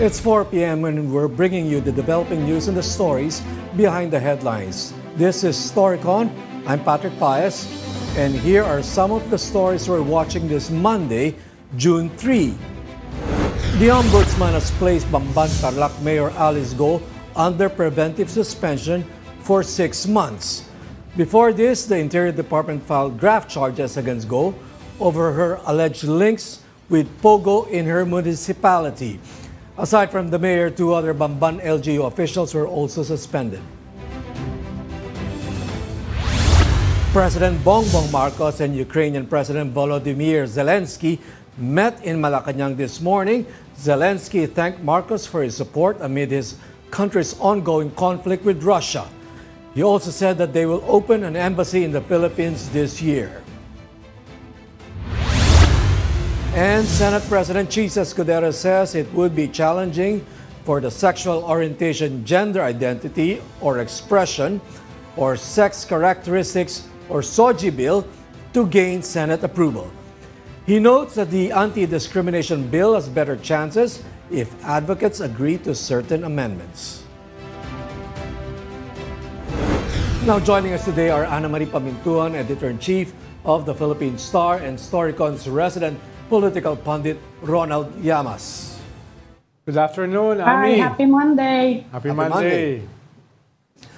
It's 4 p.m. and we're bringing you the developing news and the stories behind the headlines. This is Storycon. I'm Patrick Paez, and here are some of the stories we're watching this Monday, June 3. The Ombudsman has placed Bamban Tarlac Mayor Alice Go under preventive suspension for 6 months. Before this, the Interior Department filed graft charges against Go over her alleged links with Pogo in her municipality. Aside from the mayor, 2 other Bamban LGU officials were also suspended. President Bongbong Marcos and Ukrainian President Volodymyr Zelensky met in Malacanang this morning. Zelensky thanked Marcos for his support amid his country's ongoing conflict with Russia. He also said that they will open an embassy in the Philippines this year. And Senate President Chis Escudero says it would be challenging for the sexual orientation, gender identity or expression, or sex characteristics or SOGI bill to gain Senate approval. He notes that the anti-discrimination bill has better chances if advocates agree to certain amendments. Now joining us today are Ana Marie Pamintuan, Editor-in-Chief of the Philippine Star, and Storycon's resident political pundit Ronald Llamas. Good afternoon, Ami. Hi, happy Monday. Happy Monday.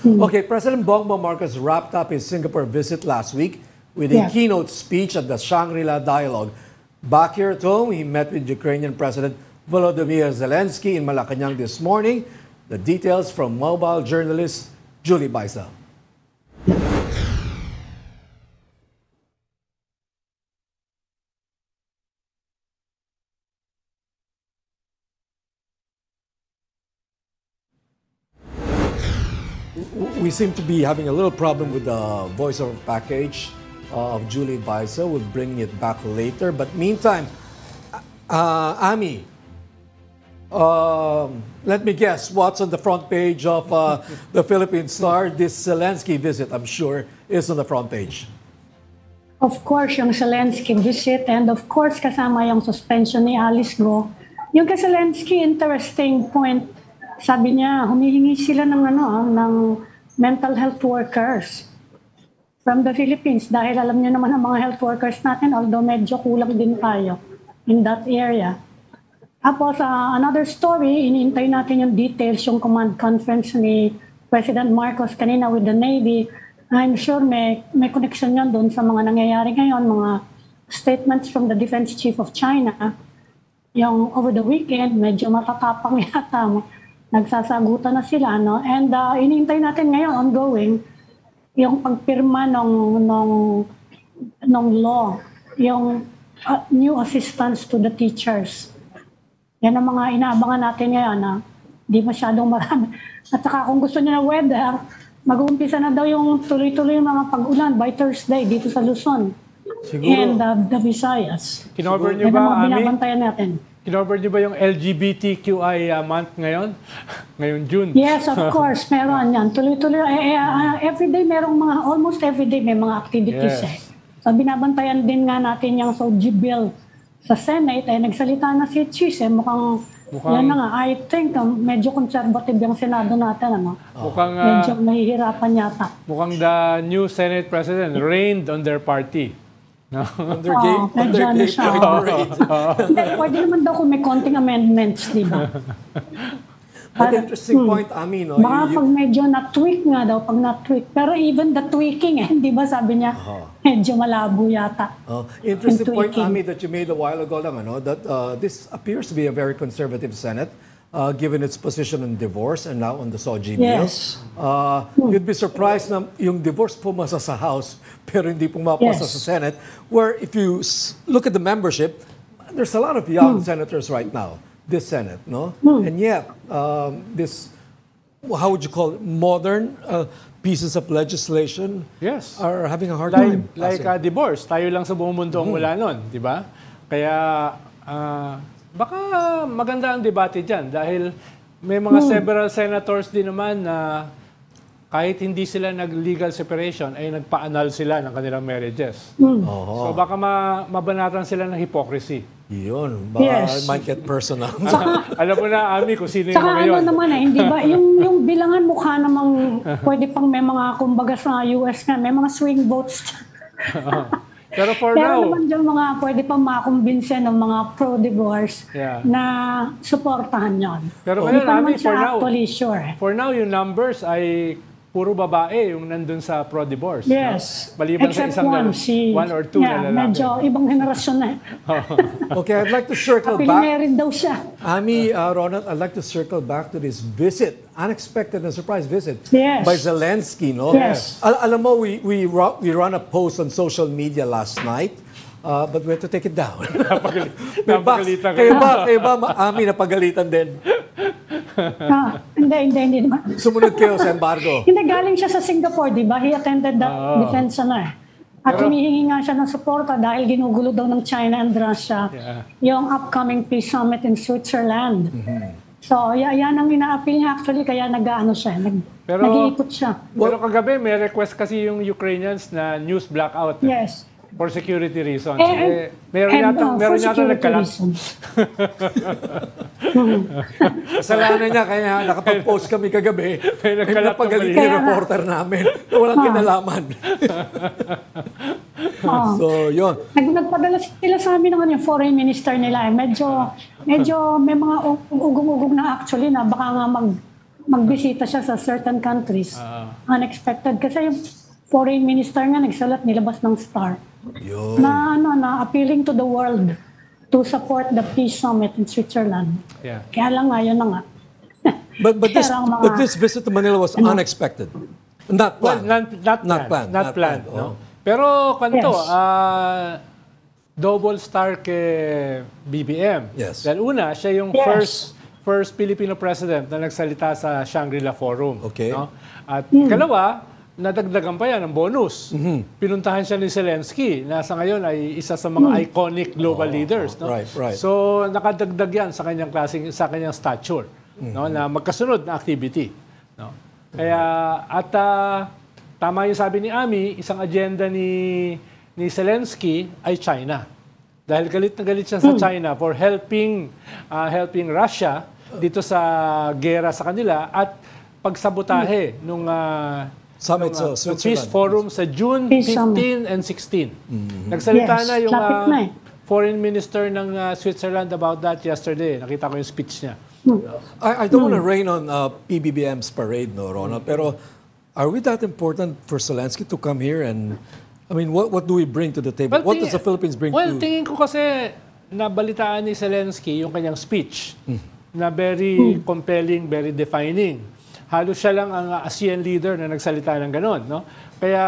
Okay, President Bongbong Marcos wrapped up his Singapore visit last week with a keynote speech at the Shangri-La Dialogue. Back here at home, he met with Ukrainian President Volodymyr Zelensky in Malacanang this morning. The details from mobile journalist Julie Baisa. We seem to be having a little problem with the voiceover package of Julie Baisa. We'll bring it back later. But meantime, Ami, let me guess what's on the front page of the Philippine Star. This Zelensky visit, I'm sure, is on the front page. Of course, yung Zelensky visit, and of course, kasama yung suspension ni Alice Go. Yung kay Zelensky, interesting point. Sabi niya, humihingi sila ng mental health workers from the Philippines dahil alam niyo naman ang mga health workers natin, although medyo kulang din tayo in that area. Tapos, another story, iniintay natin yung details, yung command conference ni President Marcos kanina with the Navy. I'm sure may connection yan doon sa mga nangyayari ngayon, mga statements from the Defense Chief of China. Yung over the weekend, medyo matatapang yata, nagsasagutan na sila, no? And iniintay natin ngayon, ongoing, yung pagpirma ng law, yung new assistance to the teachers. Yan ang mga inaabangan natin ngayon, na di masyadong marami. At saka kung gusto niyo na weather, mag-uumpisa na daw yung tuloy-tuloy yung mga pag-ulan by Thursday dito sa Luzon. Siguro. And the Visayas. Kinover niyo ba, Ami? Binabantayan natin. Kinover niyo ba yung LGBTQI month ngayon? Ngayon June? Yes, of course. Meron yan. Tuloy-tuloy. Everyday, almost everyday may mga activities. Yes. So, binabantayan din nga natin yung SOGI bill sa Senate. Nagsalita na si Chis. Mukhang yan na nga. I think medyo conservative yung Senado natin. Medyo mahihirapan yata. Mukhang the new Senate President reigned on their party. No. Under gay parade. Pwede naman daw kung may konting amendments, di ba? But interesting point, Ami, no? Baka pag medyo na-tweak nga daw, pag na-tweak. Pero even the tweaking, di ba sabi niya, medyo malabo yata. Interesting point, Ami, that you made a while ago lang, that this appears to be a very conservative Senate, given its position on divorce and now on the SOGI bill. Yes. You'd be surprised na yung divorce pumasa sa House pero hindi pumapasa sa Senate, where if you look at the membership, there's a lot of young senators right now, this Senate, no? And yet, this, how would you call it, modern pieces of legislation are having a hard time. Like divorce, tayo lang sa buong mundo ang wala nun, di ba? Kaya, baka maganda ang debate dyan dahil may mga several senators din naman na kahit hindi sila nag-legal separation, ay nagpa-annul sila ng kanilang marriages. So baka mabanatan sila ng hypocrisy. Yun, baka might get personal. Alam mo na, Ami, kung sino yung Saka mga ano yun. naman hindi ba, yung bilangan mukha namang pwede pang may mga, kumbaga sa US nga, may mga swing votes. Pero for Pero now, naman yung mga pwede pang makumbinse ng mga pro-divorce na suportahan yon. Pero Hindi ngayon, pa naman Ami, siya for now, actually sure. for now, yung numbers ay puro babae yung nandun sa pro-divorce. Yes. No? Maliban Except sa isang one, one or two na lalaki. medyo ibang henerasyon na. Okay, I'd like to circle Happily back. married daw siya. Ami, Ronald, I'd like to circle back to this visit, unexpected and surprise visit Yes. by Zelensky. No? Yes. Alam mo, we run a post on social media last night, but we had to take it down. Napagalitan ka. Kayo ba, Ami, napagalitan din? Hindi naman. Sumunod kayo sa embargo. Hindi, galing siya sa Singapore, di ba? He attended the defense At humihingi nga siya ng suporta dahil ginugulo daw ng China and Russia yung upcoming peace summit in Switzerland. So, yan ang ina-appeal niya actually, kaya nag-ano siya, nag-iikot siya. Pero kagabi, may request kasi yung Ukrainians na news blackout. Yes. For security reasons. For Meron yata security nagkalat. reasons. Kasalanan niya, kaya nakapag-post kami kagabi. May nagkalat ng Napagalit balita. yung reporter namin. Walang kinalaman. So, yun. Nagpadala sila sa amin ng yung foreign minister nila. Medyo may mga ugong-ugong na actually na baka nga magbisita siya sa certain countries. Unexpected. Kasi yung foreign minister nga nagsalat, nilabas ng Star. Yun. Na appealing to the world to support the peace summit in Switzerland. Yeah. Kaya lang nga, yun na nga. But this visit to Manila was unexpected. Not Well, planned. not planned. No? Pero kanto, double star kay BBM. Yes. Dahil una, siya yung first Filipino president na nagsalita sa Shangri-La Forum. Okay. No? At kalawa, nadagdagan pa yan ng bonus. Pinuntahan siya ni Zelensky na sa ngayon ay isa sa mga iconic global leaders. No? Right. So nakadagdag yan sa kanyang stature, no? Na magkasunod na activity. No? Kaya tama yung sabi ni Ami, isang agenda ni Zelensky ay China. Dahil galit na galit siya sa China for helping Russia dito sa gera sa kanila at pagsabotahe nung Summit sa Switzerland. Peace Forum sa June 15 and 16. Nagsalita na yung foreign minister ng Switzerland about that yesterday. Nakita ko yung speech niya. I don't want to rain on PBBM's parade, no, Ronald, pero are we that important for Zelensky to come here and, I mean, what do we bring to the table? What does the Philippines bring to... Tingin ko kasi nabalitaan ni Zelensky yung kanyang speech na very compelling, very defining. Halos siya lang ang ASEAN leader na nagsalita ng ganon. No? Kaya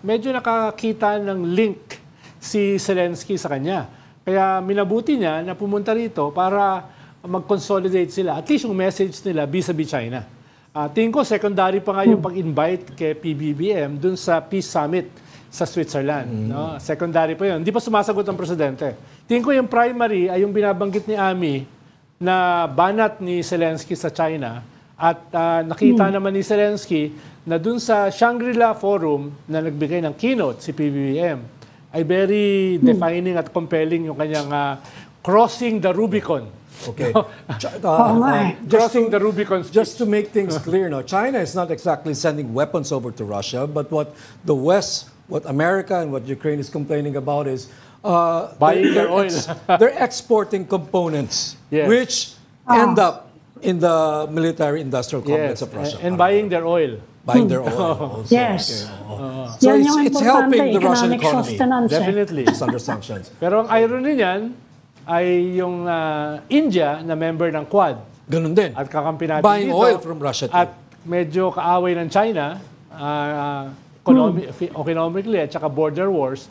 medyo nakakita ng link si Zelensky sa kanya. Kaya minabuti niya na pumunta rito para mag-consolidate sila. At least yung message nila vis-a-vis China. Tingin ko, secondary pa nga yung pag-invite kay PBBM dun sa Peace Summit sa Switzerland. No? Secondary pa yun. Hindi pa sumasagot ang presidente. Tingin ko yung primary ay yung binabanggit ni Ami na banat ni Zelensky sa China. At nakita naman ni Zelensky na dun sa Shangri-La Forum na nagbigay ng keynote si PBBM ay very defining at compelling yung kanyang crossing the Rubicon. Okay. Crossing the Rubicon speech. Just to make things clear now, China is not exactly sending weapons over to Russia, but what the West, what America and what Ukraine is complaining about is buying their oil. They're exporting components, which end up in the military-industrial complex of Russia. And buying their oil. Buying their oil. Also. Yes. So it's helping the Russian economic economy. Definitely. It's under sanctions. Pero ang irony niyan ay yung India na member ng Quad. Ganun din. At kakampi natin Buying dito. oil from Russia too. At medyo kaaway ng China, economically at saka border wars,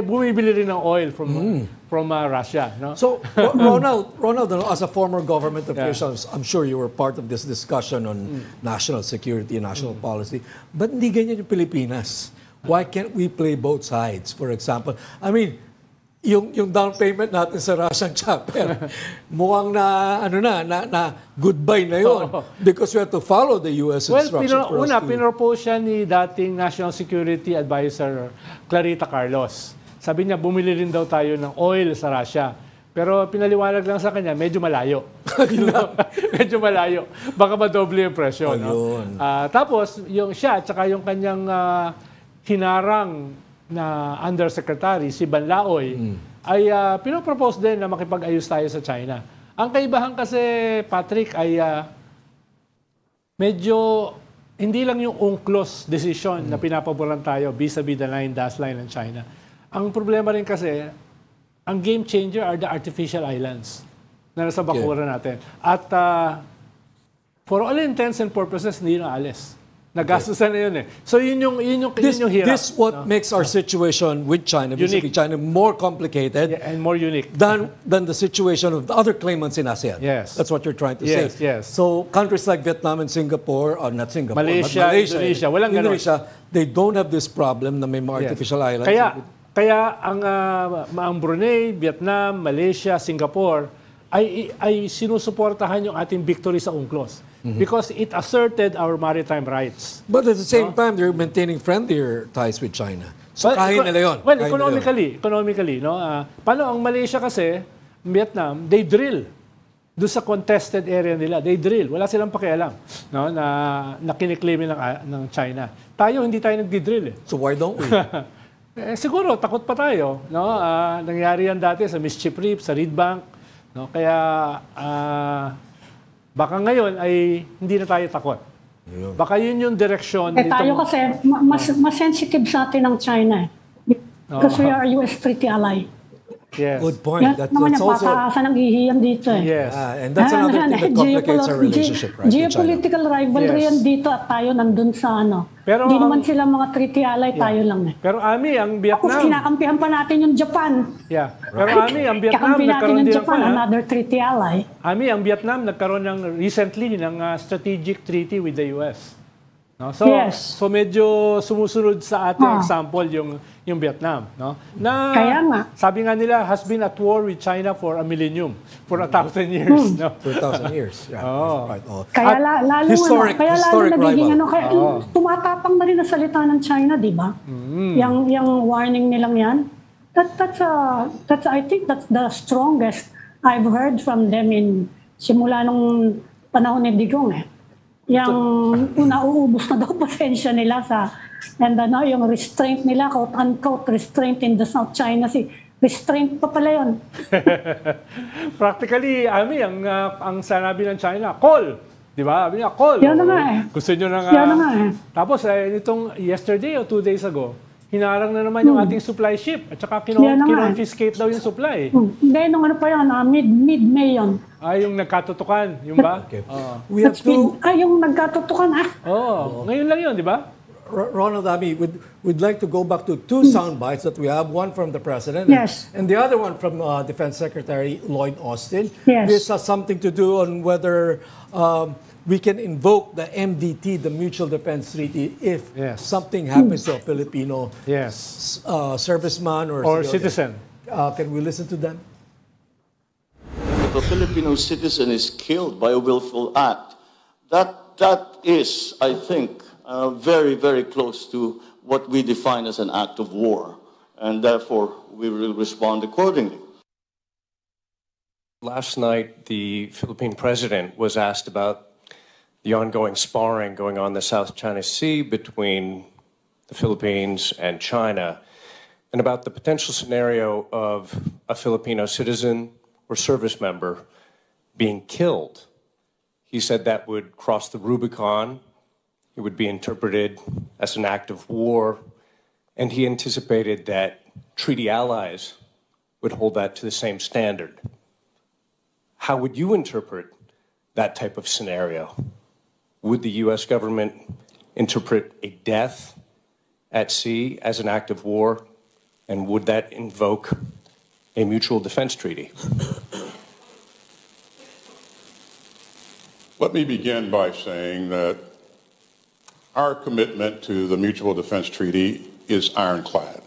bumibili rin ng oil from Russia. No? So, Ronald, as a former government official, I'm sure you were part of this discussion on national security and national policy. But hindi ganyan yung Pilipinas. Why can't we play both sides, for example? I mean, yung down payment natin sa Russian chapter, mukhang na goodbye na yun. Because we have to follow the U.S. instructions. Pinropose siya ni dating National Security Advisor Clarita Carlos. Sabi niya, bumili rin daw tayo ng oil sa Russia. Pero pinaliwanag lang sa kanya, medyo malayo. Medyo malayo. Baka madoble yung presyo. No? Tapos, yung siya at saka yung kanyang hinarang na undersecretary, si Banlaoy, ay pinopropose din na makipag-ayos tayo sa China. Ang kaibahan kasi, Patrick, ay medyo hindi lang yung UNCLOS decision na pinapaboran tayo vis-a-vis the dash line ng China. Ang problema rin kasi, ang game changer are the artificial islands na nasa bakuran natin. At for all intents and purposes, hindi na alis. Nagastusan na yun eh. So yun yung hirap. This what makes our situation with China, basically China, more complicated and more unique than the situation of the other claimants in ASEAN. Yes. That's what you're trying to say. Yes. So countries like Vietnam and Singapore, or not Singapore, Malaysia, but Indonesia, walang ganun. they don't have this problem na may mga artificial islands. Kaya ang Brunei, Vietnam, Malaysia, Singapore ay sinusuportahan yung ating victory sa UNCLOS. Because it asserted our maritime rights. But at the same time, they're maintaining friendlier ties with China. So kaya nila yun. Well, economically, no? Paano ang Malaysia kasi, Vietnam, they drill. Doon sa contested area nila, they drill. Wala silang pakialam, no? na kiniklaim ng China. Tayo, hindi tayo nagdi-drill eh. So why don't we? Siguro, takot pa tayo. No? Nangyari yan dati sa Mischief Reef, sa Reed Bank. No? Kaya, baka ngayon ay hindi na tayo takot. Baka yun yung direksyon. Tayo kasi, mas sensitive sa atin ng China. Because we are a US treaty ally. Yes. Good point. That's also pataasan ng ihiyan dito eh. Yes. And that's another thing that complicates our relationship, right? Geopolitical rivalry yan dito at tayo nandun sa ano. Pero hindi naman sila mga treaty ally, tayo lang eh. Pero Ami, ang Vietnam... Tapos kinakampihan pa natin yung Japan. Yeah. Pero Ami, ang Vietnam kakampi natin nagkaroon yung din Japan, another treaty ally. Ami, ang Vietnam nagkaroon recently ng strategic treaty with the US. No? So, so medyo sumusunod sa ating example yung Vietnam, no? Na kaya nga. Sabi nga nila has been at war with China for a millennium, for 1,000 years, no? For 1,000 years. Yeah. Right. Kaya lalo nagiging ano, kaya tumatapang na rin na salita ng China, di ba? Yung warning nilang yan. That's I think that's the strongest I've heard from them simula nung panahon ni Digong eh. Yung nauubos na daw pasensya nila yung restraint nila, quote-unquote, restraint in the South China Sea. Restraint pa pala yun. Practically, Ami, ang sanabi ng China, call! Di ba? Sabi niya, call! Yan na nga eh. Gusto nyo na nga. Yan na nga eh. Tapos, itong yesterday o 2 days ago, hinarang na naman yung ating supply ship at saka kinonfiscate daw yung supply. Hindi, nung ano pa yan, mid-May yun. Yung nagkatutukan, yung ba? Okay. We have yung nagkatutukan, ngayon lang yun, di ba? Ronald, Ami, we'd like to go back to 2 sound bites that we have, one from the President and the other one from Defense Secretary Lloyd Austin. Yes. This has something to do on whether we can invoke the MDT, the Mutual Defense Treaty, if something happens to a Filipino serviceman or citizen. Can we listen to them? If a Filipino citizen is killed by a willful act, that is, I think, very, very close to what we define as an act of war, and therefore we will respond accordingly. Last night, the Philippine president was asked about the ongoing sparring going on in the South China Sea between the Philippines and China, and about the potential scenario of a Filipino citizen or service member being killed. He said that would cross the Rubicon. It would be interpreted as an act of war, and he anticipated that treaty allies would hold that to the same standard. How would you interpret that type of scenario? Would the U.S. government interpret a death at sea as an act of war, and would that invoke a mutual defense treaty? Let me begin by saying that our commitment to the Mutual Defense Treaty is ironclad.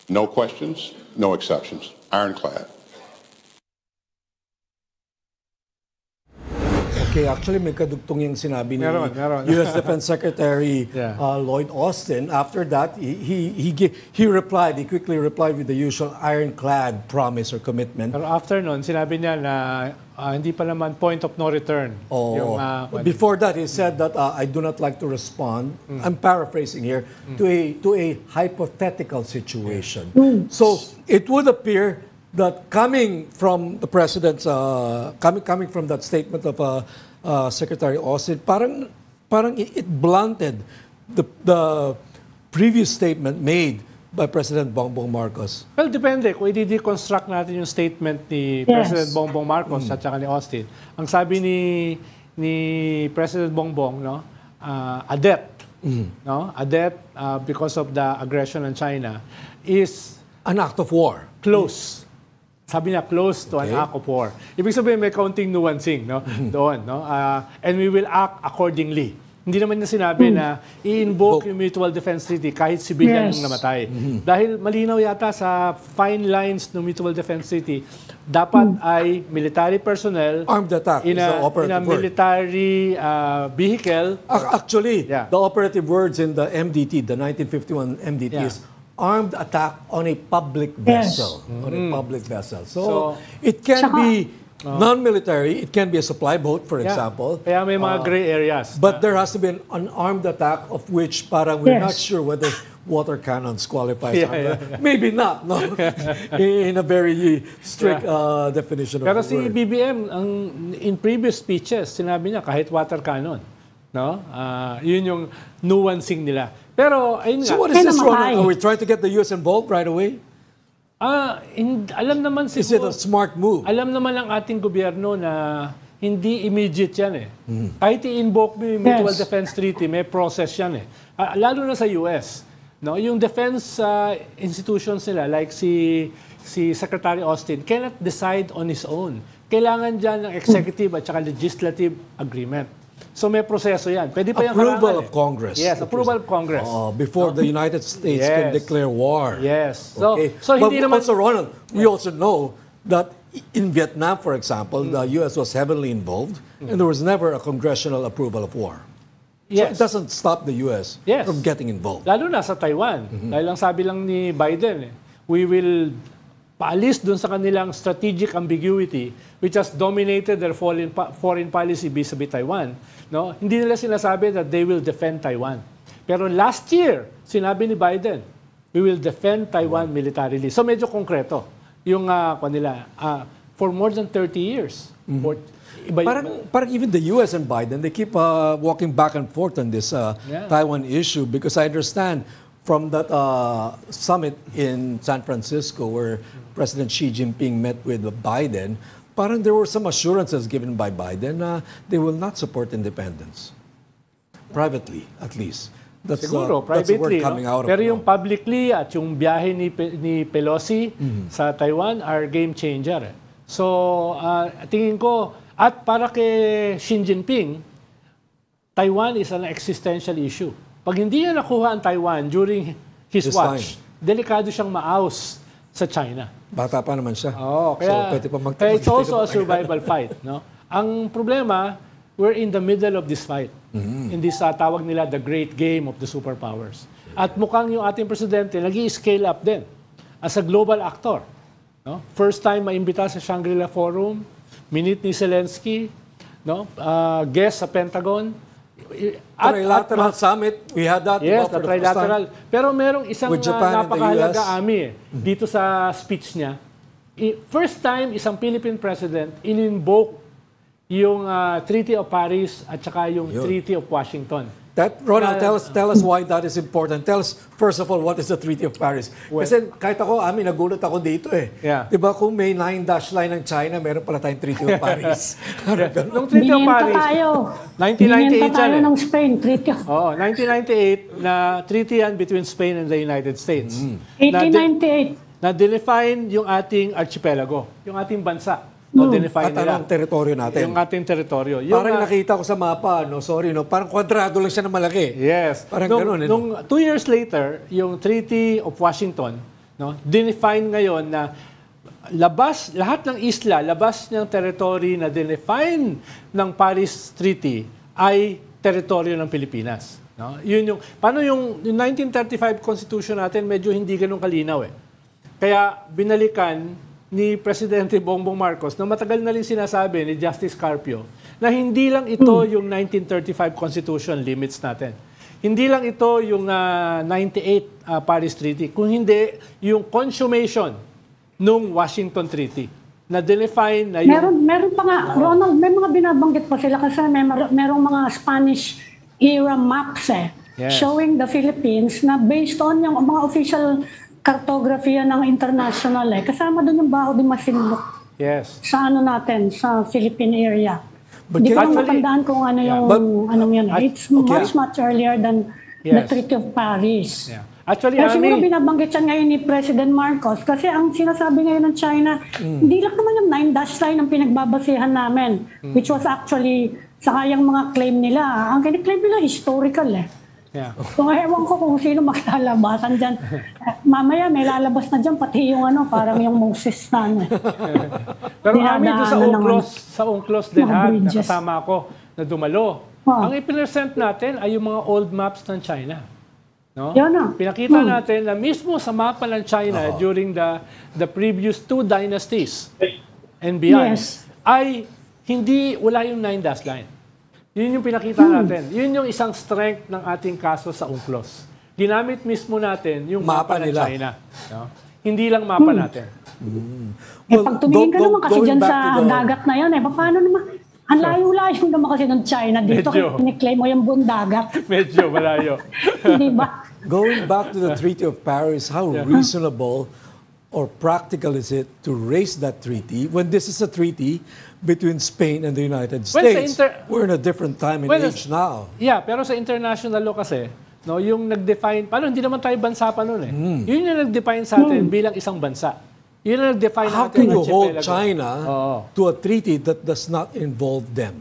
No questions, no exceptions. Ironclad. Okay, actually may kadugtong yung sinabi ni Meron. U.S. Defense Secretary Yeah. Lloyd Austin. After that, he quickly replied with the usual ironclad promise or commitment. Pero after nun, sinabi niya na hindi pa naman point of no return. Oh, before that, he said that I do not like to respond. I'm paraphrasing here to a hypothetical situation. So it would appear that coming from the president's coming from that statement of Secretary Austin, parang it blunted the previous statement made by President Bongbong Marcos. Well, depende. Kung i-deconstruct natin yung statement ni President Bongbong Marcos at saka ni Austin, ang sabi ni President Bongbong, no, a debt, no, a debt because of the aggression in China is An act of war. close. Sabi niya, close to an act of war. Ibig sabihin, may counting nuancing, no? Doon, no? And we will act accordingly. Hindi naman niya sinabi na i-invoke yung Mutual Defense Treaty kahit civilian yung namatay. Dahil malinaw yata sa fine lines ng Mutual Defense Treaty, dapat ay military personnel Armed attack is the operative in a word. military vehicle. Actually, Yeah. the operative words in the MDT, the 1951 MDT, is armed attack on a public vessel. On a public vessel. So it can be non-military, it can be a supply boat, for example. Kaya may mga gray areas. But there has to be an armed attack of which parang we're not sure whether water cannons qualify. Maybe not, no? In a very strict definition of Pero the si word. BBM, in previous speeches, sinabi niya kahit water cannon. No? Yun yung nuancing nila. Pero, ayun nga. So what is this, Ronald? Are we trying to get the U.S. involved right away? Alam naman Is it a siguro, smart move? alam naman ng ating gobyerno na hindi immediate yan eh. Kahit i-invoke mo yung Mutual Defense Treaty, may process yan eh. Lalo na sa US. No? Yung defense institutions nila, like si Secretary Austin, cannot decide on his own. Kailangan dyan ng executive at saka legislative agreement. So may proseso yan. Pwede pa yung Approval of Congress. Yes, approval of Congress. Before the United States can declare war. Yes. Okay. So hindi naman... Also, Ronald, we also know that in Vietnam, for example, the U.S. was heavily involved and there was never a congressional approval of war. Yes. So it doesn't stop the U.S. from getting involved. Lalo na sa Taiwan. Dahil ang sabi lang ni Biden, we will paalis dun sa kanilang strategic ambiguity which has dominated their foreign policy vis-a-vis Taiwan. No? Hindi nila sinasabi that they will defend Taiwan. Pero last year, sinabi ni Biden, we will defend Taiwan militarily. So medyo konkreto yung kanila. For more than 30 years. Parang even the U.S. and Biden, they keep walking back and forth on this Taiwan issue because I understand from that summit in San Francisco where President Xi Jinping met with Biden, parang there were some assurances given by Biden na they will not support independence. Privately, at least. Siguro, that's the privately. word coming out of Pero yung publicly at yung biyahe ni Pelosi sa Taiwan are game changer. So, tingin ko, at para kay Xi Jinping, Taiwan is an existential issue. Pag hindi niya nakuha ang Taiwan during his watch, delikado siyang maaus sa China. Bata pa naman siya. Kaya, so, pwede pa kaya it's also a survival fight. No? Ang problema, we're in the middle of this fight. In this tawag nila the great game of the superpowers. At mukhang yung ating presidente nag-i-scale up din as a global actor. No? First time maimbita sa Shangri-La Forum, minute ni Zelensky, no? Guest sa Pentagon. Trilateral summit, we had that. Yes, the trilateral. Pero merong isang napakahalaga ami dito sa speech niya. First time, isang Philippine president in-invoke yung Treaty of Paris at saka yung Treaty of Washington. Ronald, tell us why that is important. Tell us, first of all, what is the Treaty of Paris? Kasi kahit ako, nagulat ako dito eh. Yeah. Diba kung may 9-dash line ng China, meron pala tayong Treaty of Paris. Nung Treaty of Paris, 1998 tayo yan ng Spain, Treaty of... 1998 na treaty yan between Spain and the United States. 1898. Na-define yung ating archipelago, yung ating bansa. No, At anong teritoryo natin? Yung ating teritoryo. Parang nakita ko sa mapa, parang kwadrado lang siya na malaki. Yes. Parang ganun. Nung 2 years later, yung Treaty of Washington, no? Dinefine ngayon na lahat ng isla, labas ng territory na dinefine ng Paris Treaty ay teritoryo ng Pilipinas. No? Yun paano yung 1935 Constitution natin, medyo hindi ganun kalinaw eh. Kaya binalikan ni Presidente Bongbong Marcos na matagal na rin sinasabi ni Justice Carpio na hindi lang ito yung 1935 Constitution limits natin. Hindi lang ito yung 98 Paris Treaty, kung hindi yung consummation nung Washington Treaty na define na yung... Meron pa nga, Ronald, may mga binabanggit pa sila kasi merong mga Spanish era maps showing the Philippines na based on yung mga official cartography ng international kasama doon yung Baho de Masinloc. Yes. Sa natin, sa Philippine area. But Hindi ko matandaan kung ano yung anong yan. It's much earlier than the Treaty of Paris. Yeah. Actually, Kaya siguro binabanggit siya ngayon ni President Marcos kasi ang sinasabi ngayon ng China, hindi lang naman yung 9-dash line ang pinagbabasihan namin, which was actually sa kayang mga claim nila. Ang kiniklaim nila historical Yeah. So ewan ko kung sino maglalabasan dyan. Mamaya may lalabas na dyan, pati yung parang yung Moses na. Pero kami doon sa UNCLOS din nakasama ako na dumalo. Ang ipinesent natin ay yung mga old maps ng China. No? Pinakita natin na mismo sa mapa ng China during the previous 2 dynasties and beyond ay wala yung 9-dash line. Yun yung pinakita natin. Yun yung isang strength ng ating kaso sa UNCLOS. Ginamit mismo natin yung mapa ng China. No? Hindi lang mapa natin. Pag tumingin ka naman kasi dyan sa dagat na yan, paano naman? Ang layo-layo naman kasi ng China dito. Kiniklaim mo yung buong dagat. Medyo malayo. Di ba? Going back to the Treaty of Paris, how reasonable or practical is it to raise that treaty when this is a treaty between Spain and the United States? We're in a different time and age now. Yeah, pero sa international law kasi, no, yung nag-define, hindi naman tayo bansa pa noon Yun yung nag-define sa atin bilang isang bansa. Yun yung nag-define How can you hold China to a treaty that does not involve them?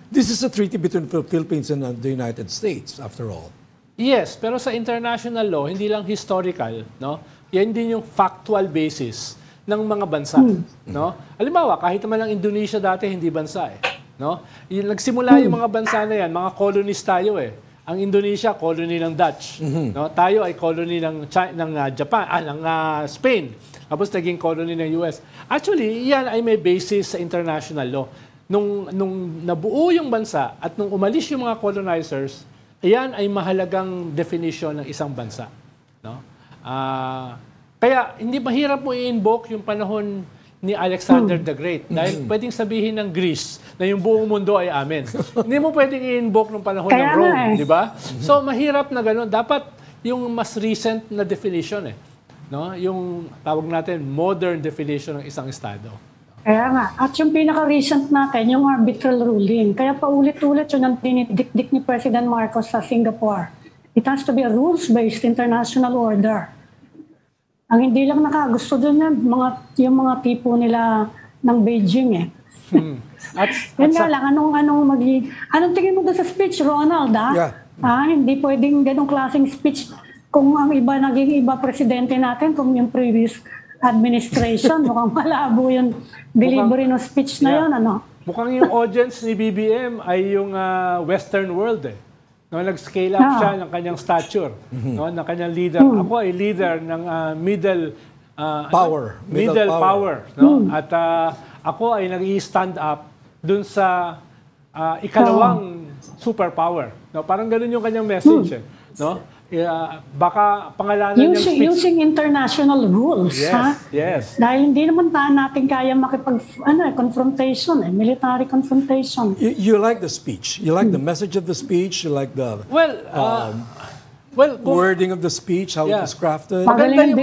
This is a treaty between the Philippines and the United States, after all. Yes, pero sa international law, hindi lang historical, no? Yan din yung factual basis ng mga bansa, no? Halimbawa, kahit naman ang Indonesia dati hindi bansa no? Nagsimula yung mga bansa na yan, mga colonies tayo Ang Indonesia colony ng Dutch, no? Tayo ay colony ng Japan, ng Spain. Tapos naging colony ng US. Actually, yan ay may basis sa international law. Nung nabuo yung bansa at nung umalis yung mga colonizers, yan ay mahalagang definition ng isang bansa, no? Kaya hindi mahirap mo i-invoke yung panahon ni Alexander the Great dahil pwedeng sabihin ng Greece na yung buong mundo ay amin. Hindi mo pwedeng i-invoke ng panahon ng Rome, di ba? So mahirap na gano'n. Dapat yung mas recent na definition no? Yung tawag natin modern definition ng isang estado. Kaya nga. At yung pinaka-recent natin, yung arbitral ruling. Kaya paulit-ulit yun ang dinidikdik ni President Marcos sa Singapore. It has to be a rules-based international order. Ang hindi lang nakagusto doon yung mga tipo nila ng Beijing Yan nga lang, anong tingin mo doon sa speech, Ronald, hindi pwedeng ganong klaseng speech kung ang naging iba presidente natin, kung yung previous administration, mukhang malabo yung delivery ng speech na yun, Mukhang yung audience ni BBM ay yung Western world No, nag-scale up siya ng kanyang stature, no, ng kanyang leader. Ako ay leader ng middle power, no? At ako ay nag-i-stand up dun sa ikalawang superpower. No, parang ganoon yung kanyang message, no? Baka pangalanan niyang speech. Using international rules, Yes. Dahil hindi naman natin kaya confrontation, military confrontation. You like the speech. You like the message of the speech. You like the wording of the speech, how it was crafted. Maganda yung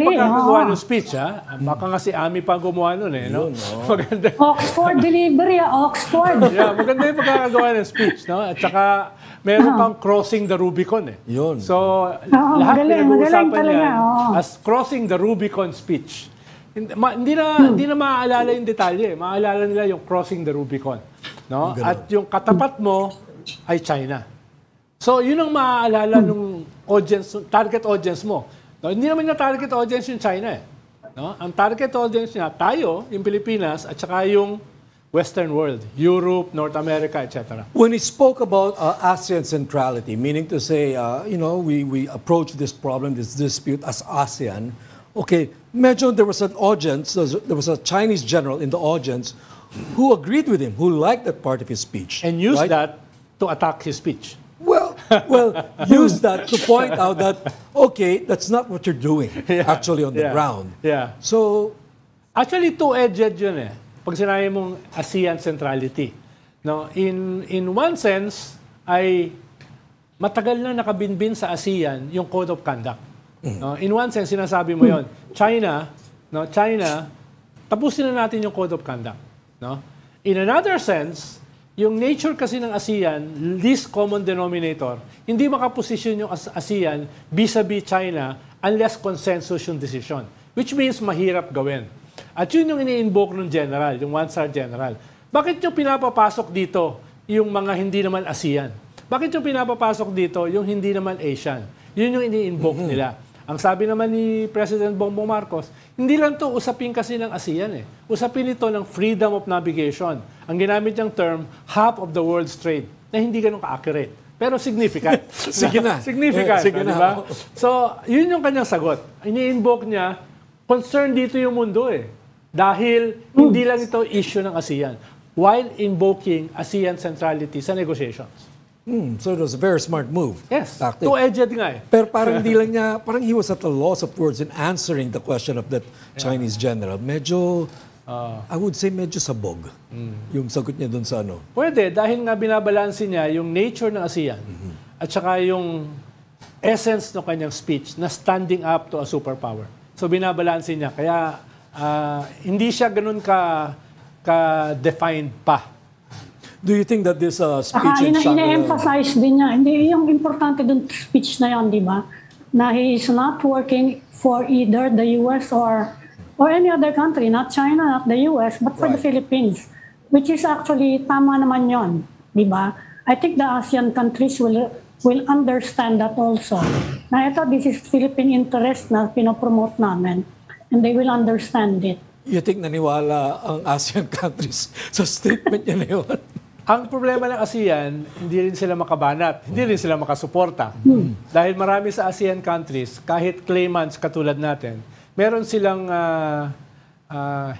pagkagawa ng speech, Baka nga si Ami pa gumawa nun, no? Maganda. Oxford delivery, Oxford. Maganda yung pagkagawa ng speech, no? At saka meron pang crossing the Rubicon, Yun. So, lahat pinag-uusapan niya as crossing the Rubicon speech. Hindi na maaalala yung detalye. Maaalala nila yung crossing the Rubicon, no? At yung katapat mo ay China. So, yun ang maaalala ng audience, target audience mo. No, hindi naman niya target audience yung China. No? Ang target audience niya, tayo, yung Pilipinas, at saka yung Western world, Europe, North America, etc. When he spoke about ASEAN centrality, meaning to say, we approach this problem, this dispute as ASEAN, okay, medyo there was an audience, there was a Chinese general in the audience who agreed with him, who liked that part of his speech. And used right? that to attack his speech. Well, use that to point out that, okay, that's not what you're doing actually on the ground. Yeah. So, actually, two-edged yun eh. Pag sinabi mong ASEAN centrality. No, in one sense, ay matagal na nakabinbin sa ASEAN yung Code of Conduct. No, in one sense, sinasabi mo yon. China, tapusin na natin yung Code of Conduct. No? In another sense, yung nature kasi ng ASEAN, least common denominator, hindi makaposisyon yung ASEAN vis-a-vis China unless consensus yung decision. Which means mahirap gawin. At yun yung ini-invoke ng general, yung one-star general. Bakit yung pinapapasok dito yung mga hindi naman ASEAN? Bakit yung pinapapasok dito yung hindi naman Asian? Yun yung ini-invoke nila. Ang sabi naman ni President Bongbong Marcos, hindi lang to usapin kasi ng ASEAN eh. Usapin ito ng freedom of navigation. Ang ginamit niyang term, half of the world's trade, na hindi ganun ka-accurate. Pero significant. Sige na. Significant. Sige na. Diba? So, yun yung kanyang sagot. Ini-invoke niya, concern dito yung mundo eh. Dahil hindi lang ito issue ng ASEAN while invoking ASEAN centrality sa negotiations. So it was a very smart move. Yes. Tactic. Two-edged nga eh. Pero parang hindi lang niya, parang he was at a loss of words in answering the question of that Chinese general. Medyo, I would say medyo sabog yung sagot niya dun sa ano. Pwede, dahil nga binabalansin niya yung nature ng ASEAN at saka yung essence ng kanyang speech na standing up to a superpower. So binabalansin niya. Kaya hindi siya ganun ka-defined pa. Do you think that this speech in Shangri-La... Ina-emphasize din niya. Hindi, yung importante dun speech na yan, di ba? Na he is not working for either the US or any other country, not China, not the US, but for the Philippines. Which is actually, tama naman yon, di ba? I think the ASEAN countries will understand that also. Na ito, this is Philippine interest na pinopromote namin. And they will understand it. You think naniwala ang ASEAN countries sa statement niya na yun? Ang problema ng ASEAN, hindi rin sila makabanat, hindi rin sila makasuporta. Dahil marami sa ASEAN countries, kahit claimants katulad natin, meron silang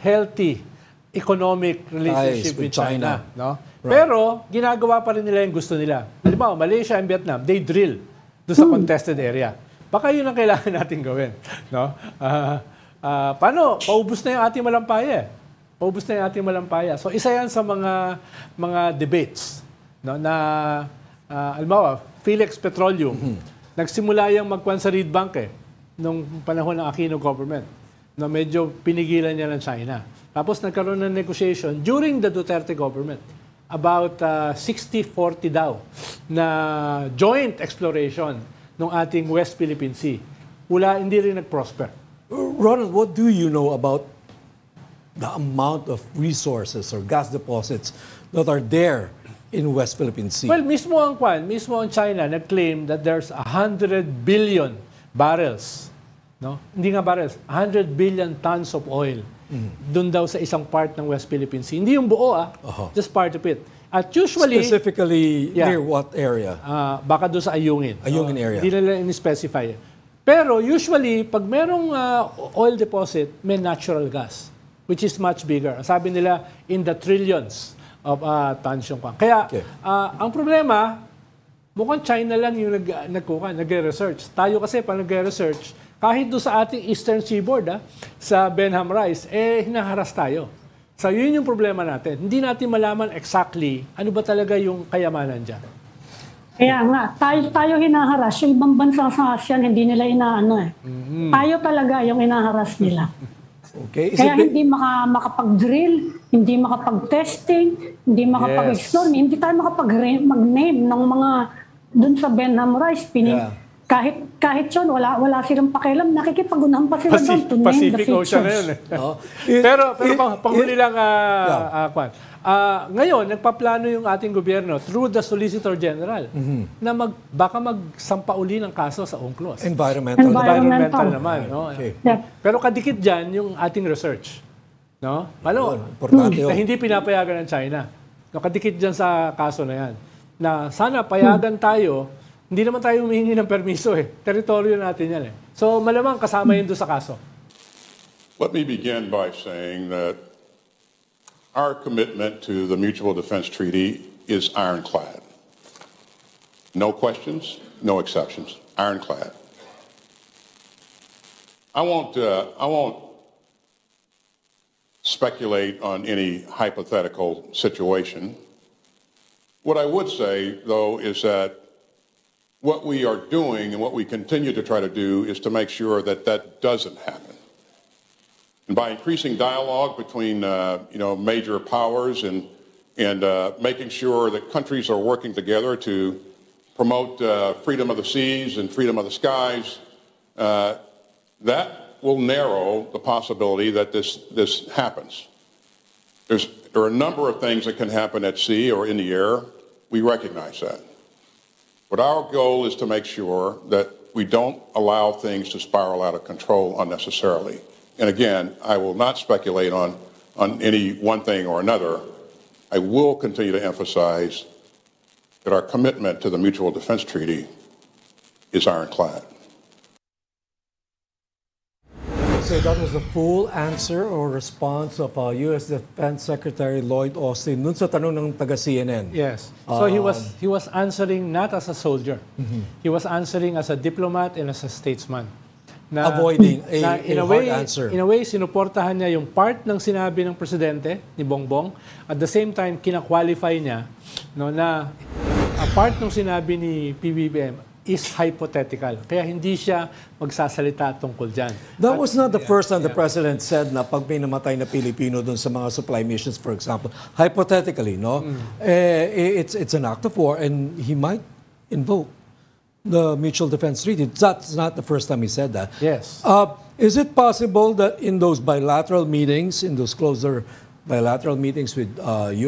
healthy economic relationship with China. No? Right. Pero, ginagawa pa rin nila yung gusto nila. Halimbawa, Malaysia and Vietnam, they drill doon sa contested area. Baka yun ang kailangan natin gawin. No? Paano? Paubos na yung ating malampaya. Paubos na yung ating malampaya. So, isa yan sa mga debates. No? Na, halimbawa, Philex Petroleum, nagsimula yung magkwan sa Reed Bank nung panahon ng Aquino government. Na medyo pinigilan niya ng China. Tapos nagkaroon ng negotiation during the Duterte government about 60-40 daw na joint exploration ng ating West Philippine Sea. Hindi rin nag-prosper. Ronald, what do you know about the amount of resources or gas deposits that are there in West Philippine Sea? Well, mismo ang China nag-claim that there's 100 billion barrels. No? Hindi nga barrels, 100 billion tons of oil. Doon daw sa isang part ng West Philippine Sea. Hindi yung buo, just part of it. At usually... Specifically, near what area? Baka doon sa Ayungin. Ayungin area. Hindi nila in-specify. Pero usually, pag merong oil deposit, may natural gas, which is much bigger. Sabi nila, in the trillions of tons yung kwan. Kaya, ang problema, mukhang China lang yung nag-research. Tayo kasi, pag nag-research, kahit doon sa ating Eastern Seaboard, sa Benham Rice, hinaharas tayo. So, yun yung problema natin. Hindi natin malaman exactly ano ba talaga yung kayamanan dyan. Kaya nga, tayo hinaharas. Yung ibang bansa sa ASEAN, hindi nila inaano Tayo talaga yung inaharas nila. Okay. Kaya hindi makapag-drill, hindi makapag-testing, hindi makapag-explore, hindi tayo makapag-name ng mga doon sa Benham Rice. Kahit yun, wala silang pakialam. Nakikipag-unahan pa sila doon to name the Pacific Ocean na yun. Pero panghuli lang, Ngayon, nagpaplano yung ating gobyerno through the Solicitor General na baka magsampa uli ng kaso sa UNCLOS. Environmental naman. No? Okay. Yep. Pero kadikit dyan yung ating research. No? Importante Na hindi pinapayagan ng China. No, kadikit dyan sa kaso na yan. Na sana payagan tayo, hindi naman tayo humihingi ng permiso eh. Teritoryo natin yan eh. So malamang kasama yun doon sa kaso. Let me begin by saying that our commitment to the Mutual Defense Treaty is ironclad. No questions, no exceptions. Ironclad. I won't speculate on any hypothetical situation. What I would say, though, is that what we are doing and what we continue to try to do is to make sure that that doesn't happen. And by increasing dialogue between major powers and making sure that countries are working together to promote freedom of the seas and freedom of the skies, that will narrow the possibility that this happens. There are a number of things that can happen at sea or in the air. We recognize that. But our goal is to make sure that we don't allow things to spiral out of control unnecessarily. And again, I will not speculate on any one thing or another. I will continue to emphasize that our commitment to the Mutual Defense Treaty is ironclad. So that was the full answer or response of U.S. Defense Secretary Lloyd Austin dun sa tanong ng taga-CNN. Yes. So he was answering not as a soldier. He was answering as a diplomat and as a statesman. Avoiding a hard answer. In a way, sinuportahan niya yung part ng sinabi ng presidente, ni Bongbong. At the same time, kina-qualify niya na a part ng sinabi ni PBBM is hypothetical. Kaya hindi siya magsasalita tungkol dyan. That was not the first time the president said na pag may namatay na Pilipino dun sa mga supply missions, for example, hypothetically, no? It's an act of war and he might invoke the Mutual Defense Treaty. That's not the first time he said that. Yes. Is it possible that in those bilateral meetings, in those closer bilateral meetings with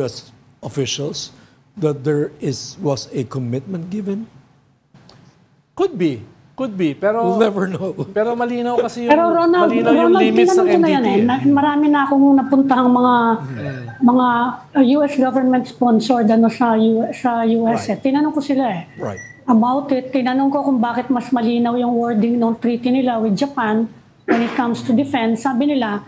U.S. officials, that there was a commitment given? Could be. Pero we'll never know. Pero malinaw kasi yung pero Ronald, limits ng NDP. Marami na akong napuntahang mga US government sponsored sa US. Right. Tinanong ko sila Right. About it. Tinanong ko kung bakit mas malinaw yung wording ng treaty nila with Japan when it comes to defense. Sabi nila,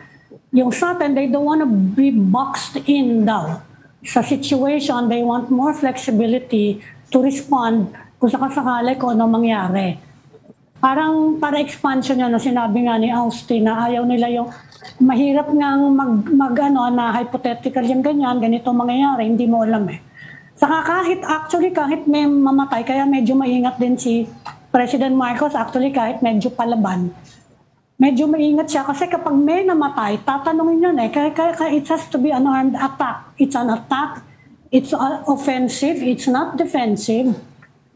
yung sa atin, they don't want to be boxed in daw. Sa situation, they want more flexibility to respond kung sakasakali kung ano mangyari. Parang para expansion yan na sinabi nga ni Austin na ayaw nila yung mahirap nga na hypothetical yung ganyan, ganito mangyayari, hindi mo alam eh. Saka kahit may mamatay, kaya medyo maingat din si President Marcos, actually kahit medyo palaban. Medyo maingat siya kasi kapag may namatay, tatanungin yun eh. Kaya it has to be an armed attack. It's an attack, it's offensive, it's not defensive.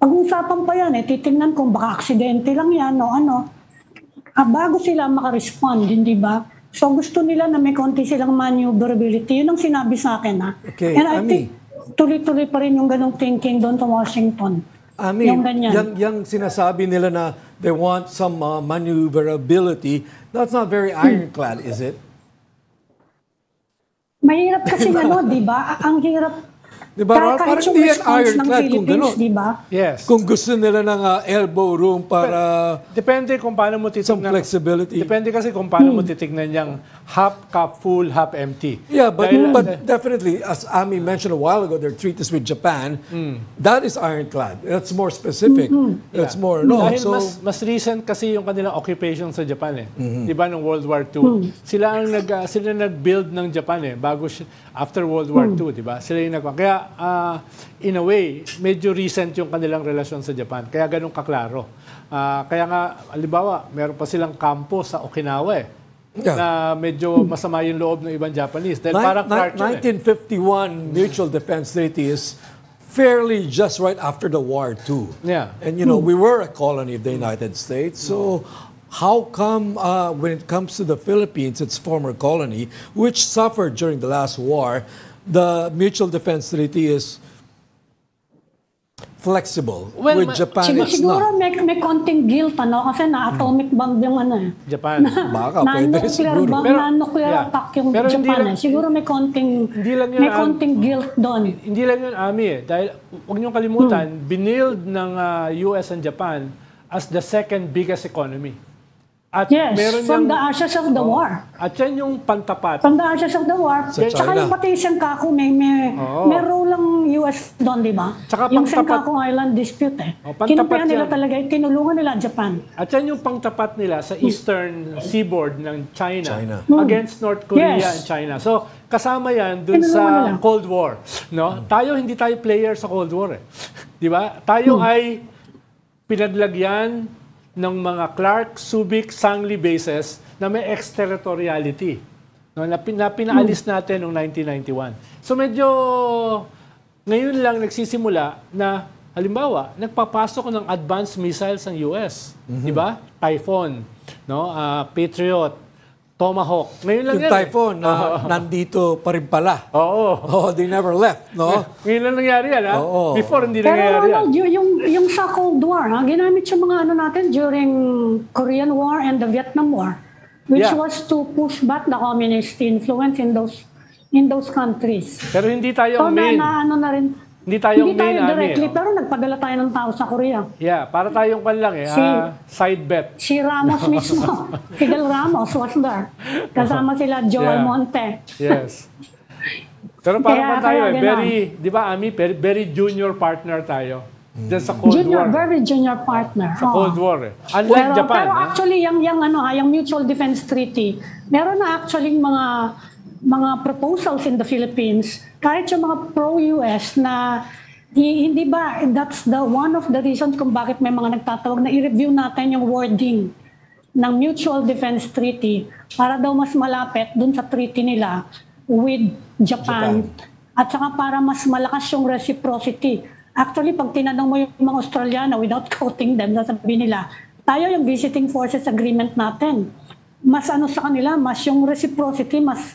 Pag-usapan pa yan titingnan kung baka aksidente lang yan o ano. Bago sila makarespond, hindi ba? So gusto nila na may konti silang maneuverability. Yun ang sinabi sa akin Okay, And I think tuloy-tuloy pa rin yung ganong thinking doon sa Washington. Yung sinasabi nila na they want some maneuverability, that's not very ironclad, is it? Mahirap kasi di ba? Ang hirap. Diba, parang hindi yan ironclad kung gano'n. Diba? Yes. Kung gusto nila ng elbow room para depende kung paano mo titignan. Some flexibility. Depende kasi kung paano mo titignan yung half cup full, half empty. Yeah, but definitely, as Ami mentioned a while ago, their treaties with Japan, that is ironclad. That's more specific. That's more, Dahil so, mas recent kasi yung kanilang occupation sa Japan Di ba, nung World War II. Sila nag-build ng Japan after World War II, di ba? Sila yung kaya in a way, medyo recent yung kanilang relasyon sa Japan. Kaya ganun kaklaro. Kaya nga, halimbawa, meron pa silang kampo sa Okinawa na medyo masama yung loob ng ibang Japanese. Dahil parang 1951 Mutual Defense Treaty is fairly just right after the war too. Yeah. And we were a colony of the United States. So how come when it comes to the Philippines, its former colony, which suffered during the last war, the Mutual Defense Treaty is flexible. Well, With Japan, it's Siguro not. may konting guilt, kasi na-atomic bomb yung Japan. Baka, pwede Na-nuclear siguro. bomb, Pero, na-nuclear yeah. attack yung Pero hindi Japan. lang- Siguro may konting, Hindi lang yun, may konting guilt doon. Hindi lang yun, Ami. Dahil, huwag niyong kalimutan, binild ng US and Japan as the second biggest economy. At Yes, meron from the niyang- ashes of the war. At yan yung pantapat. From the ashes of the war. Sa Tsaka China. yung pati Senkaku, may role lang US doon, di ba? Tsaka Yung pangtapat- Senkaku Island dispute pantapat Kinupihan nila yan. talaga, tinulungan nila Japan. At yan yung pangtapat nila sa eastern seaboard ng China, China. against North Korea and Yes. China. So, kasama yan dun Tinulungan sa nila. Cold War. No? Tayo, hindi tayo player sa Cold War. Di ba? Tayo ay pinadlagyan ng mga Clark, Subic, Sangli bases na may extraterritoriality. No? Na pinaalis natin noong 1991. So, medyo ngayon lang nagsisimula na halimbawa, nagpapasok ng advanced missiles ng US, 'di ba? Typhoon, no? Patriot, Tomahawk. Ngayon lang Yung yan. typhoon, nandito pa rin pala. Oo. Oh, they never left, no? Ngayon lang nangyari yan, ha? Oo. Before, hindi Pero nangyari yan. yung sa Cold War, ginamit yung mga natin during Korean War and the Vietnam War, which Yeah. was to push back the communist influence in those countries. Pero hindi tayo So ang main. na rin, Hindi tayo hindi main, tayo directly, Ami. pero nagpadala tayo ng tao sa Korea. Yeah, para tayong pan lang, side bet. Si Ramos mismo, Fidel Ramos was there. Kasama sila Joel Yeah. Monte. Yes. Pero para pa tayo, kaya very, di ba, Ami, very junior partner tayo. Dyan sa Cold War. Very junior partner. Sa Cold War, eh. Unlike Japan, pero ha? actually, yung Mutual Defense Treaty, meron na actually mga proposals in the Philippines, kahit yung mga pro-US na hindi ba, that's one of the reasons kung bakit may mga nagtatawag na i-review natin yung wording ng Mutual Defense Treaty para daw mas malapit dun sa treaty nila with Japan. At saka para mas malakas yung reciprocity. Actually, pag tinanong mo yung mga Australiano without quoting them, sasabihin nila, tayo yung visiting forces agreement natin. Mas sa kanila, mas yung reciprocity, mas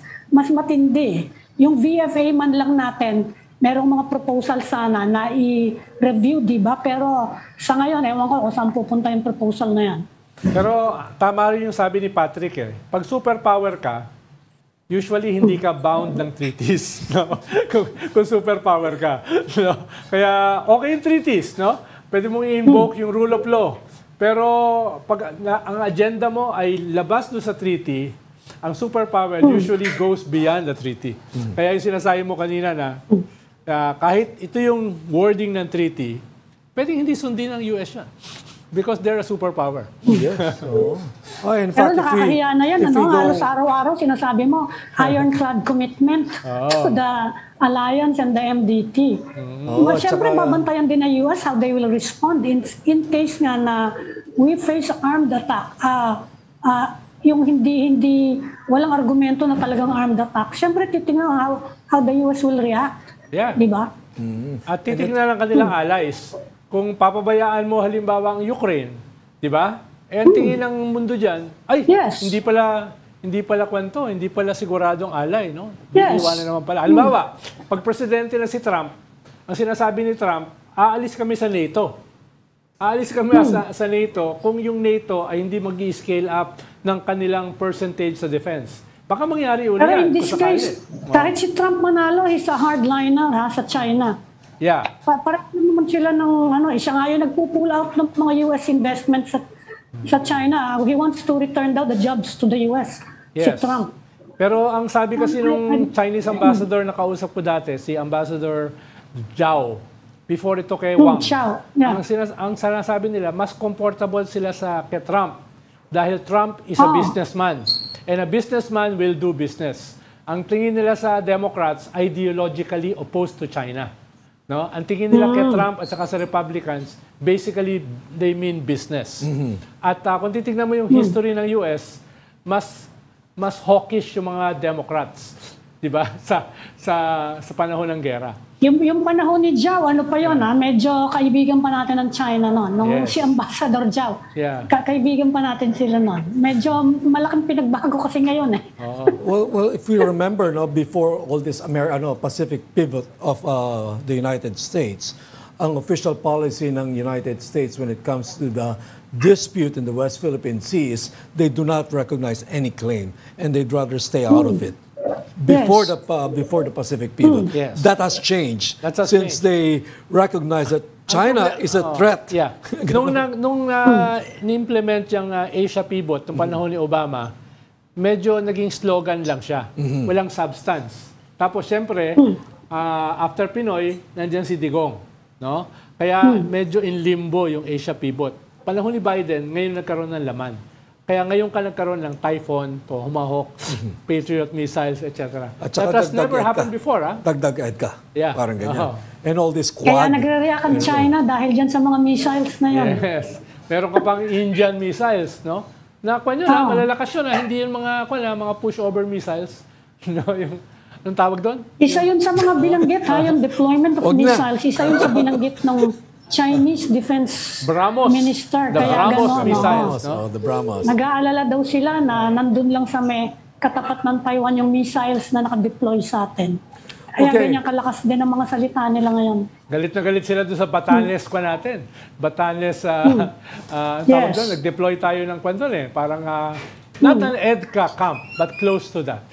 matindi. Yung VFA man lang natin, merong mga proposal sana na i-review, di ba? Pero sa ngayon, ewan ko kung saan pupunta yung proposal na yan. Pero tama rin yung sabi ni Patrick, eh. Pag superpower ka, usually hindi ka bound ng treaties, no? kung superpower ka. No? Kaya okay yung treaties, no? Pwede mong i-invoke yung rule of law. Pero pag ang agenda mo ay labas doon sa treaty, ang superpower usually goes beyond the treaty. Kaya yung sinasabi mo kanina na kahit ito yung wording ng treaty, pwedeng hindi sundin ng US yan. Because they're a superpower. Yes. Oh, in Pero fact, nakakahiya na yan, if we halos don't, araw-araw sinasabi mo, ironclad commitment to the alliance and the MDT. Siyempre, tsaka- babantayan din ng US how they will respond in case nga na we face armed attack. Yung hindi walang argumento na talagang armed attack. Siyempre, titingnan how the US will react. Yeah. Di ba? At titignan ng kanilang allies. Kung papabayaan mo halimbawa ang Ukraine, di ba? Eh, ang tingin ng mundo dyan, ay, Yes. hindi pala kwento, hindi pala siguradong ally, no? Yes. Iiwanan naman pala. Halimbawa, pag presidente na si Trump, ang sinasabi ni Trump, aalis kami sa NATO. Aalis kami sa NATO kung yung NATO ay hindi mag-i-scale up ng kanilang percentage sa defense. Baka mangyari una Pero yan. in this kung sakali. case, kahit si Trump manalo, he's a hardliner sa China. Yeah. Parang naman sila ng siya nga yung nagpo-pull out ng mga US investment sa China. He wants to return daw the jobs to the US. Si Yes. Trump. Pero ang sabi kasi nung Chinese ambassador na kausap ko dati, si Ambassador Zhao, before ito kay Wang, Zhao, yeah. ang sinasabi nila, mas comfortable sila kay Trump dahil Trump is a businessman. And a businessman will do business. Ang tingin nila sa Democrats, ideologically opposed to China. No? Ang tingin nila kay Trump at saka sa Republicans, basically, they mean business. At kung titignan mo yung history ng US, mas hawkish yung mga Democrats. di ba? Sa panahon ng gera. Yung panahon ni Zhao, ano pa yun, medyo kaibigan pa natin ng China noon. Nung si Ambassador Zhao, kaibigan pa natin sila noon. Medyo malaking pinagbago kasi ngayon eh. Well, if we remember, no, before all this Pacific pivot of the United States, ang official policy ng United States when it comes to the dispute in the West Philippine Sea is they do not recognize any claim and they'd rather stay out of it. Before the Pacific pivot. Yes. That has changed since they recognize that China is a threat. Yeah. Nung ni-implement yung Asia pivot, nung panahon ni Obama, medyo naging slogan lang siya. Walang substance. Tapos siyempre, after Pinoy, nandiyan si Digong. No? Kaya medyo in limbo yung Asia pivot. Panahon ni Biden, ngayon nagkaroon ng laman. Kaya ngayon ka nagkaroon ng Typhoon, Tomahawk, Patriot missiles, etc. That has never happened before. Dagdag EDCA. Yeah. Parang ganyan. And all this quad. Kaya nagre-react ang China dahil dyan sa mga missiles na yun. Yes. Meron ka pang Indian missiles, no? Nakuha nyo malalakas yun. Hindi yung mga pushover missiles. No, yung tawag doon? Isa yun sa mga binanggit, yung deployment of missiles. Isa yun sa binanggit ng Chinese Defense Minister. The kaya BrahMos missiles. The BrahMos. Nag-aalala daw sila na nandun lang sa may katapat ng Taiwan yung missiles na nakadeploy sa atin. Kaya ganyan kalakas din ang mga salita nila ngayon. Galit na galit sila doon sa Batanes kwa natin. Batanes, tawag doon, nag-deploy tayo ng kwento eh. Parang, not an EDCA camp, but close to that.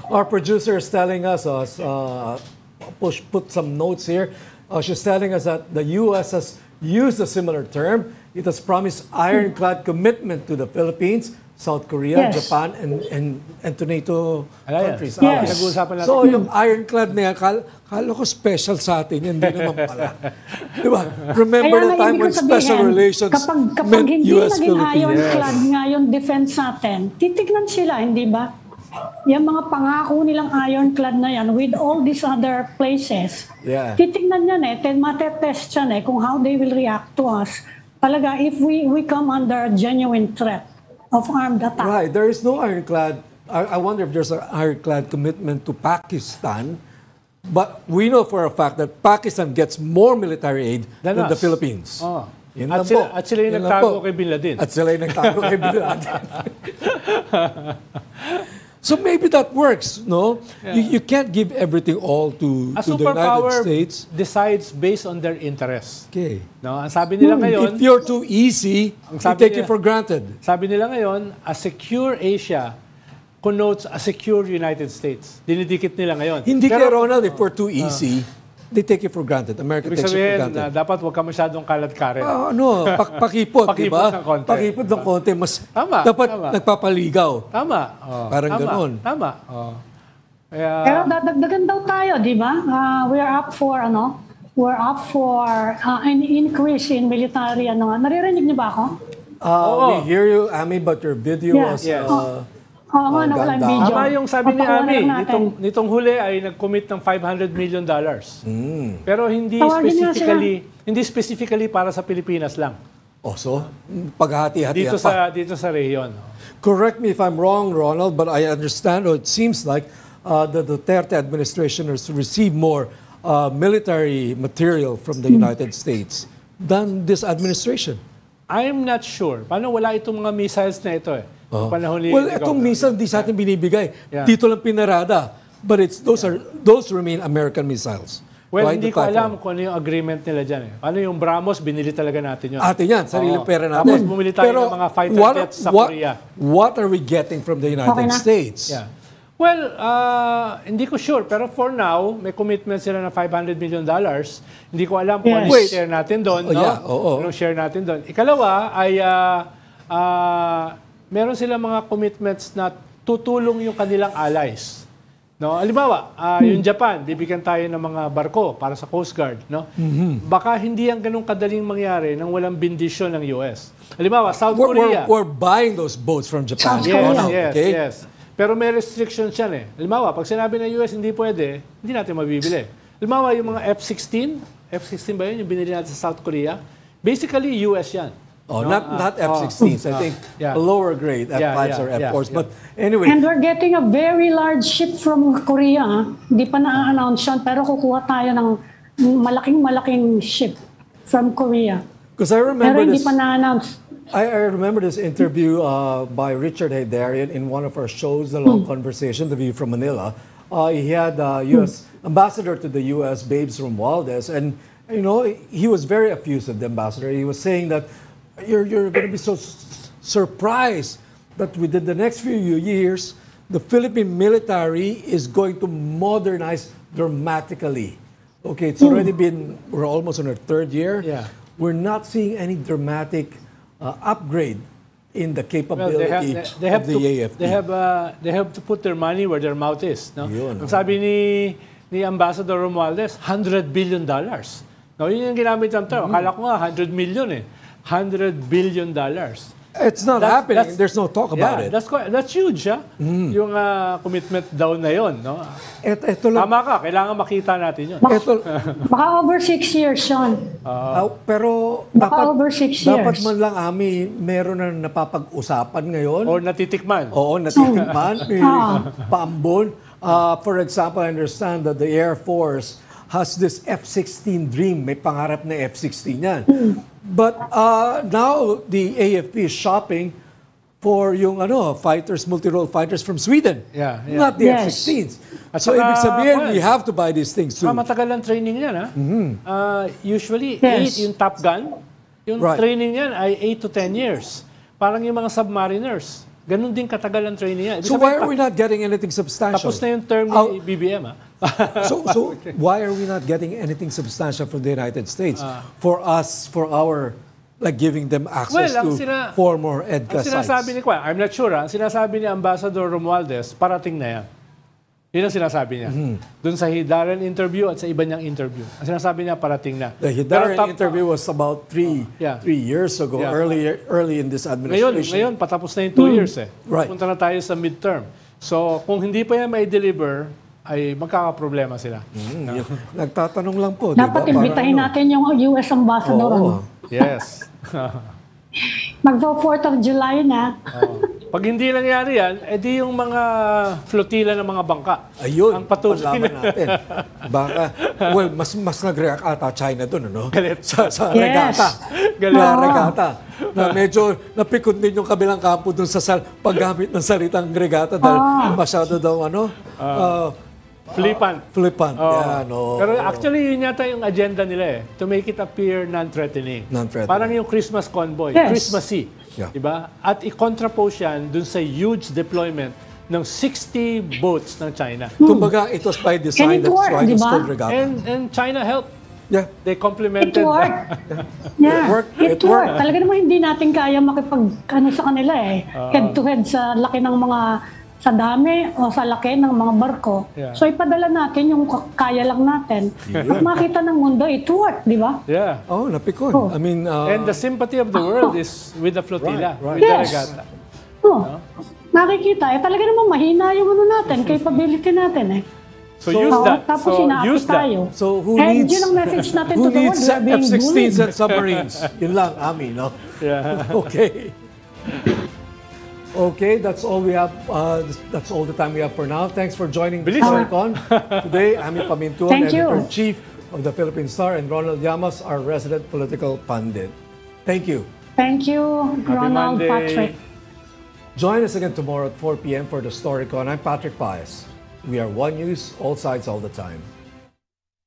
Our producer is telling us, put some notes here. She's telling us that the U.S. has used a similar term. It has promised ironclad commitment to the Philippines, South Korea, Japan, and to NATO countries. So yung ironclad na yan, kala ko special sa atin, hindi naman pala. Diba? Remember the time when special relations meant U.S.-Philippines? Kapag naging ironclad nga yung defense sa atin, titignan sila, hindi ba? Yung mga pangako nilang ironclad na yan with all these other places, titignan yan matetest yan kung how they will react to us. Talaga, if we come under genuine threat of armed attack. Right, there is no ironclad. I wonder if there's an ironclad commitment to Pakistan, but we know for a fact that Pakistan gets more military aid than the Philippines. At sila yung nagtago kay Bin Laden. So maybe that works, no? You can't give everything all to the United States. A superpower decides based on their interests. Okay. No, ang sabi nila ngayon, if you're too easy, you take it for granted. Sabi nila ngayon, a secure Asia connotes a secure United States. Dinidikit nila ngayon. Hindi kay Ronald, if we're too easy, they take it for granted. America takes it for granted. Dapat huwag ka masyadong kalat-karet. Pakipot, di ba? Pakipot ng konti. Mas dapat nagpapaligaw. Tama. Parang ganoon. Tama. Pero dadagdagan daw tayo, di ba? We're up for an increase in military. Naririnig niyo ba ako? We hear you, Ami, but your video was... Oo nga, nawala yung video. Tama yung sabi ni Ami, nitong huli ay nag-commit ng $500 million. Pero hindi specifically para sa Pilipinas lang. So paghati-hati dito sa rehiyon. Correct me if I'm wrong, Ronald, but I understand, or it seems like the Duterte administration has received more military material from the United States than this administration. I'm not sure. Paano wala itong mga missiles na ito itong missile di sa atin binibigay. Dito lang pinarada. But those remain American missiles. Well, hindi ko alam kung ano yung agreement nila dyan. Ano yung BrahMos, binili talaga natin yun. Atin yan, sariling pera natin. Tapos bumili tayo ng mga fighter jets sa Korea. What are we getting from the United States? Well, hindi ko sure. Pero for now, may commitment sila na $500 million. Hindi ko alam kung ano yung share natin doon. Anong share natin doon. Ikalawa ay meron silang mga commitments na tutulong yung kanilang allies. No? Halimbawa, yung Japan, bibigyan tayo ng mga barko para sa Coast Guard. No? Baka hindi ang ganun kadaling mangyari nang walang bendisyon ng US. Halimbawa, South Korea. We're buying those boats from Japan. Yes. Pero may restrictions yan Halimbawa, pag sinabi ng US hindi pwede, hindi natin mabibili. Halimbawa, yung mga F-16 ba yun, yung binili natin sa South Korea? Basically, US yan. Oh, not F-16s. I think yeah. a lower grade, F-5s or F-4s. But anyway. And we're getting a very large ship from Korea. Hindi pa na-announce yun, pero kukuha tayo ng malaking ship from Korea. Because I remember pero hindi pa na-announce. I remember this interview by Richard Haydarian in one of our shows, The Long Conversation, The View from Manila. He had U.S. ambassador to the U.S., Babes Romualdez, and you know he was very effusive. The ambassador, he was saying that you're going to be so surprised that within the next few years, the Philippine military is going to modernize dramatically. Okay, it's already been, we're almost on our third year. Yeah. We're not seeing any dramatic upgrade in the capability of the AFP. They have to put their money where their mouth is. No? Yun, Ang sabi ni Ambassador Romualdez, $100 billion. No, yun yung ginamit ng term. Akala ko nga, 100 million eh. $100 billion. It's not happening. There's no talk about it. That's huge, ha? Yung commitment daw na yun, no? Ito lang. Tama ka, kailangan makita natin yun. Baka over 6 years, Sean. Pero baka over 6 years. Dapat man lang, Ami, meron na napapag-usapan ngayon. O natitikman. Oo, natitikman. Paambon. For example, I understand that the Air Force has this F-16 dream. May pangarap na F-16 yan. But now the AFP is shopping for yung fighters, multi-role fighters from Sweden. Yeah. Not the F-16s. So ibig sabihin, we have to buy these things too. Matagal ang training yan, ha? Usually, 8 yung Top Gun. Yung training yan ay 8 to 10 years. Parang yung mga submariners. Ganun din katagal ang training yan. So why are we not getting anything substantial? Tapos na yung term ni BBM, ha? So why are we not getting anything substantial from the United States for us, for our, like giving them access to 4 more EDCA sites? Ang sinasabi ni Kwan, I'm not sure, ang sinasabi ni Ambassador Romualdez, parating na yan. Yun ang sinasabi niya. Doon sa Haydarian interview at sa iba niyang interview. Ang sinasabi niya, parating na. The Haydarian interview was about 3 years ago, early in this administration. Ngayon, patapos na yung 2 years eh. Right. Punta na tayo sa midterm. So, kung hindi pa yan may deliver, ay magkakaproblema sila. Nagtatanong lang po. Dapat imbitahin natin yung US Ambassador. Yes. Magpo 4th of July na. Pag hindi nangyari yan, edi yung mga flotilla ng mga bangka. Ayun, ang patuloy natin. Baka, well, mas nag-react ata China doon, ano? Galit. Sa regata. Galit. Regata. Na medyo napikon din yung kabilang kampo doon sa paggamit ng salitang regata dahil masyado daw, Flippant. Yan, Pero actually, yun yata yung agenda nila eh. To make it appear non-threatening. Parang yung Christmas convoy. Christmassy. Yeah. Diba? At i-contrapose yan dun sa huge deployment ng 60 boats ng China. Kumbaga, it was by design. That's why it's called regata. And China helped. Yeah. They complemented. It worked. It worked. Talaga naman hindi natin kaya sa kanila eh. Head-to-head sa laki ng mga sa dami o sa laki ng mga barko. So ipadala natin yung kaya lang natin. At makita ng mundo, it worked, di ba? Yeah. Oh, napikon. I mean, and the sympathy of the world is with the flotilla, with the regata. Nakikita, talaga naman mahina yung natin, capability natin eh. So use that. Tapos use tayo. So who and needs, yun ang message natin who to the world, needs we are being F-16s bullied. and submarines? Yun lang, Ami, no? Yeah. Okay. Okay, that's all we have. That's all the time we have for now. Thanks for joining StoryCon today. Ami Pamintuan, Editor-Chief of the Philippine Star, and Ronald Llamas, our resident political pundit. Thank you. Thank you, Ronald, Patrick. Join us again tomorrow at 4 p.m. for the StoryCon. I'm Patrick Paez. We are One News, all sides, all the time.